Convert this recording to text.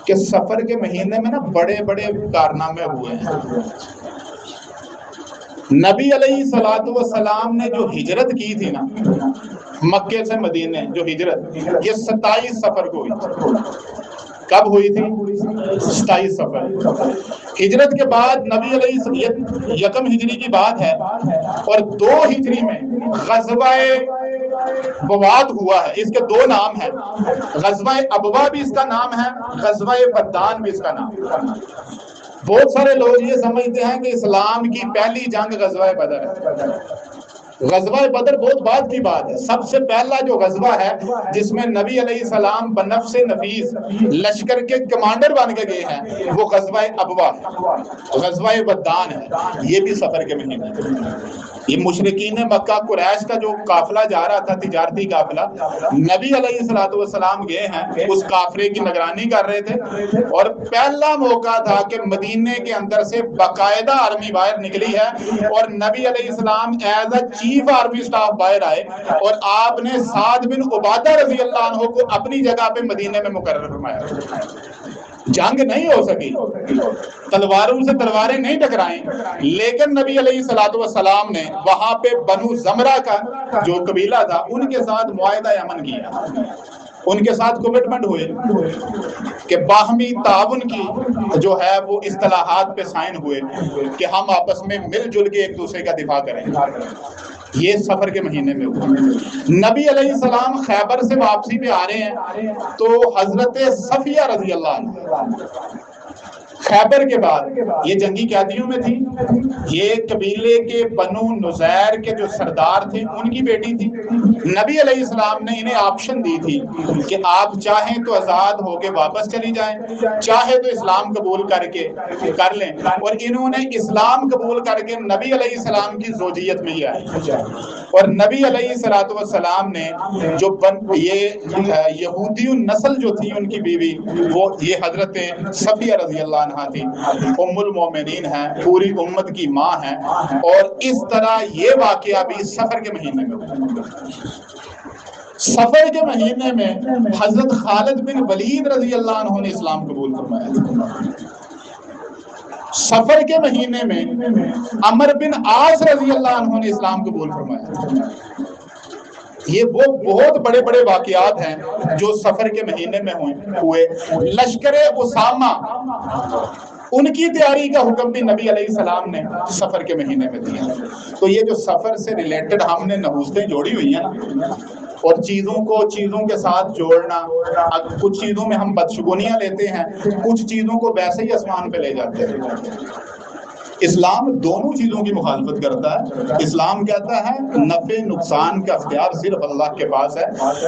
کہ سفر کے مہینے میں نا بڑے بڑے کارنامے ہوئے ہیں. نبی علیہ الصلوۃ والسلام نے جو ہجرت کی تھی نا مکے سے مدینے، جو ہجرت یہ 27 سفر کو ہوئی. کب ہوئی تھی؟ 27 سفر. ہجرت کے بعد نبی علیہ یکم ہجری کی بات ہے، اور 2 ہجری میں غزوہ بواد ہوا ہے. اس کے 2 نام ہیں، غزوہ ابوا بھی اس کا نام ہے، غزوہ بدان بھی اس کا نام ہے. بہت سارے لوگ یہ سمجھتے ہیں کہ اسلام کی پہلی جنگ غزوہ بدر ہے. غزوہ بدر بہت بعد کی بات ہے. سب سے پہلا جو غزوہ ہے جس میں نبی علیہ السلام بنفس نفیس لشکر کے کمانڈر بن کے گئے ہیں وہ غزوہ ابوا ہے، غزوہ بدان ہے. یہ بھی سفر کے مہینے ہے. یہ مشرکین مکہ قریش کا جو قافلہ جا رہا تھا، تجارتی قافلہ، نبی علیہ الصلوۃ والسلام گئے ہیں، اس قافلے کی نگرانی کر رہے تھے. اور پہلا موقع تھا کہ مدینے کے اندر سے باقاعدہ آرمی باہر نکلی ہے، اور نبی علیہ السلام as a chief army staff باہر آئے، اور آپ نے سعد بن عبادہ رضی اللہ عنہ کو اپنی جگہ پہ مدینے میں مقرر فرمایا. جنگ نہیں ہو سکی، تلواروں سے تلواریں نہیں ٹکرائیں، لیکن نبی علیہ الصلوۃ والسلام نے وہاں پہ بنو زمرہ کا جو قبیلہ تھا ان کے ساتھ معاہدہ امن کیا. ان کے ساتھ کمٹمنٹ ہوئے کہ باہمی تعاون کی جو ہے وہ اصطلاحات پہ سائن ہوئے کہ ہم آپس میں مل جل کے ایک دوسرے کا دفاع کریں. یہ سفر کے مہینے میں ہوا. نبی علیہ السلام خیبر سے واپسی پہ آ رہے ہیں تو حضرت صفیہ رضی اللہ عنہ خیبر کے بعد، یہ جنگی قیدیوں میں تھی، یہ قبیلے کے بنو نزیر کے جو سردار تھے ان کی بیٹی تھی. نبی علیہ السلام نے انہیں آپشن دی تھی کہ آپ چاہیں تو آزاد ہو کے واپس چلی جائیں، چاہے تو اسلام قبول کر لیں. اور انہوں نے اسلام قبول کر کے نبی علیہ السلام کی زوجیت میں ہی آئے. اور نبی علیہ الصلوۃ والسلام نے جو یہ یہودی نسل جو تھی ان کی بیوی، وہ یہ حضرت صفیہ رضی اللہ عنہ تھی، ام المومنین ہیں، پوری امت کی ماں ہیں. اور اس طرح یہ واقعہ بھی سفر کے مہینے میں ہوا. سفر کے مہینے میں حضرت خالد بن ولید رضی اللہ عنہ نے اسلام قبول فرمایا. سفر کے مہینے میں عمر بن عاص رضی اللہ عنہ نے اسلام قبول فرمایا. یہ وہ بہت بڑے بڑے واقعات ہیں جو سفر کے مہینے میں ہوئے. لشکر اسامہ ان کی تیاری کا حکم بھی نبی علیہ السلام نے سفر کے مہینے میں دیا. تو یہ جو سفر سے ریلیٹڈ ہم نے نحوستیں جوڑی ہوئی ہیں اور چیزوں کے ساتھ جوڑنا، کچھ چیزوں میں ہم بدشگونیاں لیتے ہیں، کچھ چیزوں کو ویسے ہی آسمان پہ لے جاتے ہیں. اسلام دونوں چیزوں کی مخالفت کرتا ہے. اسلام کہتا ہے نفع نقصان کا اختیار صرف اللہ کے پاس ہے.